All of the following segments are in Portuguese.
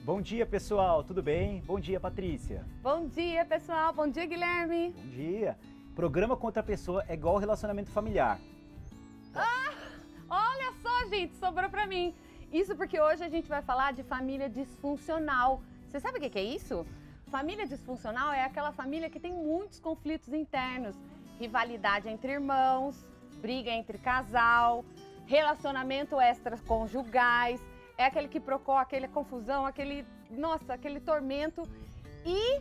Bom dia, pessoal, tudo bem? Bom dia, Patrícia. Bom dia, pessoal. Bom dia, Guilherme. Bom dia. Programa com outra pessoa é igual relacionamento familiar. Olha só, gente, sobrou pra mim. Isso porque hoje a gente vai falar de família disfuncional. Você sabe o que é isso? Família disfuncional é aquela família que tem muitos conflitos internos, rivalidade entre irmãos, briga entre casal, relacionamento extraconjugais, é aquele que provoca aquela confusão, aquele tormento e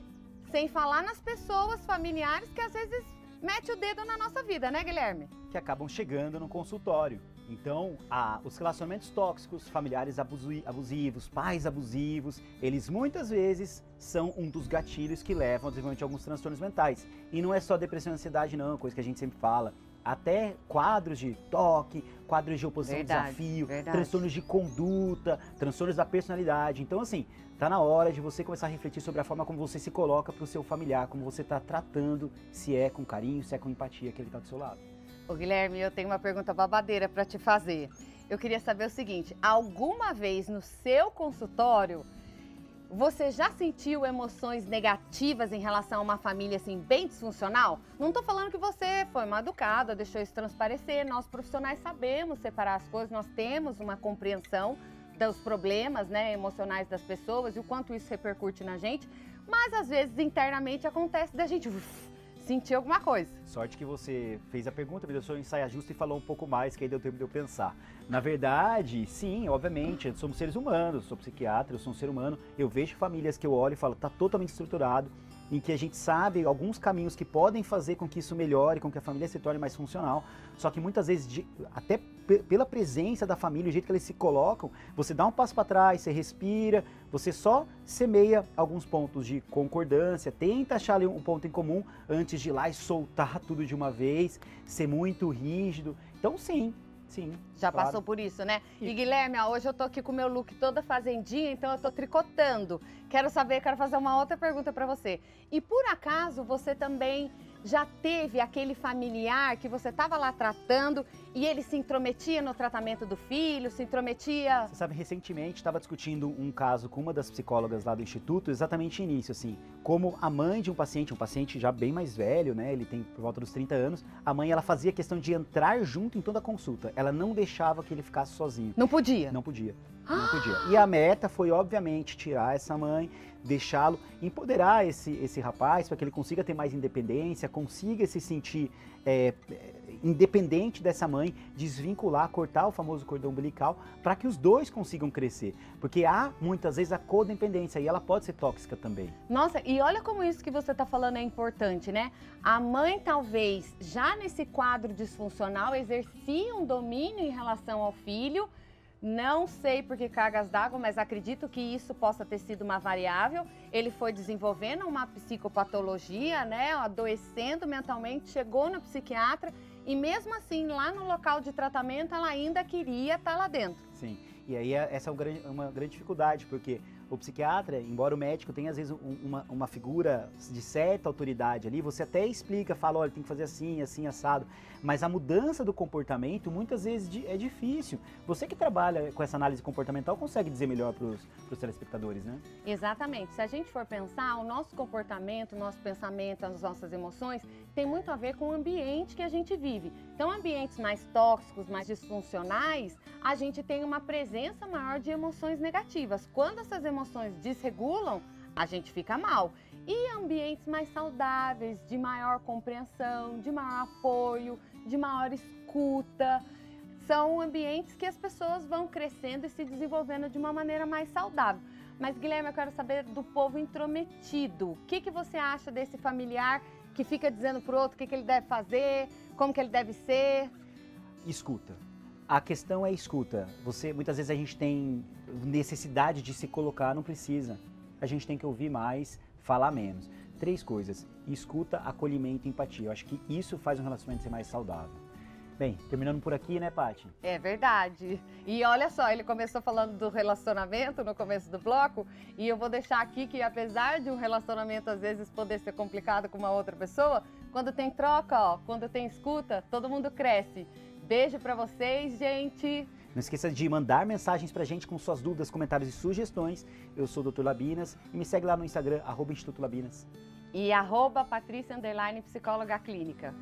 sem falar nas pessoas familiares que às vezes mete o dedo na nossa vida, né, Guilherme? Que acabam chegando no consultório. Então, os relacionamentos tóxicos, familiares abusivos, pais abusivos, eles muitas vezes são um dos gatilhos que levam ao desenvolvimento de alguns transtornos mentais. E não é só depressão e ansiedade não, coisa que a gente sempre fala. Até quadros de toque, quadros de oposição ao desafio, transtornos de conduta, transtornos da personalidade. Então, assim, tá na hora de você começar a refletir sobre a forma como você se coloca pro seu familiar, como você tá tratando, se é com carinho, se é com empatia que ele tá do seu lado. Ô Guilherme, eu tenho uma pergunta babadeira para te fazer. Eu queria saber o seguinte, alguma vez no seu consultório, você já sentiu emoções negativas em relação a uma família assim bem disfuncional? Não tô falando que você foi mal educada, deixou isso transparecer. Nós profissionais sabemos separar as coisas, nós temos uma compreensão dos problemas, né, emocionais das pessoas e o quanto isso repercute na gente. Mas às vezes internamente acontece da gente sentir alguma coisa. Sorte que você fez a pergunta, me deixou em saia justa e falou um pouco mais, que aí deu tempo de eu pensar. Na verdade, sim, obviamente, somos seres humanos, sou psiquiatra, eu sou um ser humano, eu vejo famílias que eu olho e falo, tá totalmente estruturado, em que a gente sabe alguns caminhos que podem fazer com que isso melhore, com que a família se torne mais funcional, só que muitas vezes, até pela presença da família, o jeito que eles se colocam, você dá um passo para trás, você respira, você só semeia alguns pontos de concordância, tenta achar ali um ponto em comum antes de ir lá e soltar tudo de uma vez, ser muito rígido. Então sim, já claro. Passou por isso, né? E Guilherme, hoje eu tô aqui com o meu look toda fazendinha, então eu tô tricotando. Quero fazer uma outra pergunta pra você. E por acaso você também já teve aquele familiar que você tava lá tratando e ele se intrometia no tratamento do filho, se intrometia? Você sabe, recentemente estava discutindo um caso com uma das psicólogas lá do instituto, exatamente nisso, assim, como a mãe de um paciente já bem mais velho, né, ele tem por volta dos 30 anos, a mãe, ela fazia questão de entrar junto em toda a consulta, ela não deixava que ele ficasse sozinho. Não podia? Não podia. Não podia. E a meta foi, obviamente, tirar essa mãe, deixá-lo, empoderar esse rapaz para que ele consiga ter mais independência, consiga se sentir independente dessa mãe, desvincular, cortar o famoso cordão umbilical para que os dois consigam crescer. Porque há, muitas vezes, a codependência e ela pode ser tóxica também. Nossa, e olha como isso que você está falando é importante, né? A mãe, talvez, já nesse quadro disfuncional, exercia um domínio em relação ao filho. Não sei por que cargas d'água, mas acredito que isso possa ter sido uma variável. Ele foi desenvolvendo uma psicopatologia, né, adoecendo mentalmente, chegou no psiquiatra e mesmo assim, lá no local de tratamento, ela ainda queria estar lá dentro. Sim, e aí essa é uma grande dificuldade, porque o psiquiatra, embora o médico tenha às vezes uma figura de certa autoridade ali, você até explica, fala, olha, tem que fazer assim, assim, assado, mas a mudança do comportamento muitas vezes é difícil. Você que trabalha com essa análise comportamental consegue dizer melhor para os telespectadores, né? Exatamente. Se a gente for pensar, o nosso comportamento, o nosso pensamento, as nossas emoções, tem muito a ver com o ambiente que a gente vive. Então, ambientes mais tóxicos, mais disfuncionais, a gente tem uma presença maior de emoções negativas. Quando essas emoções desregulam, a gente fica mal. E ambientes mais saudáveis, de maior compreensão, de maior apoio, de maior escuta, são ambientes que as pessoas vão crescendo e se desenvolvendo de uma maneira mais saudável. Mas, Guilherme, eu quero saber do povo intrometido. O que você acha desse familiar que fica dizendo pro outro o que ele deve fazer, como que ele deve ser? Escuta. A questão é escuta. Muitas vezes a gente tem necessidade de se colocar, não precisa. A gente tem que ouvir mais, falar menos. 3 coisas: escuta, acolhimento e empatia. Eu acho que isso faz um relacionamento ser mais saudável. Bem, terminando por aqui, né, Paty? É verdade. E olha só, ele começou falando do relacionamento no começo do bloco, e eu vou deixar aqui que apesar de um relacionamento às vezes poder ser complicado com uma outra pessoa, quando tem troca, quando tem escuta, todo mundo cresce. Beijo pra vocês, gente. Não esqueça de mandar mensagens pra gente com suas dúvidas, comentários e sugestões. Eu sou o Dr. Labinas e me segue lá no Instagram, @Instituto Labinas. E @Patrícia_psicóloga clínica.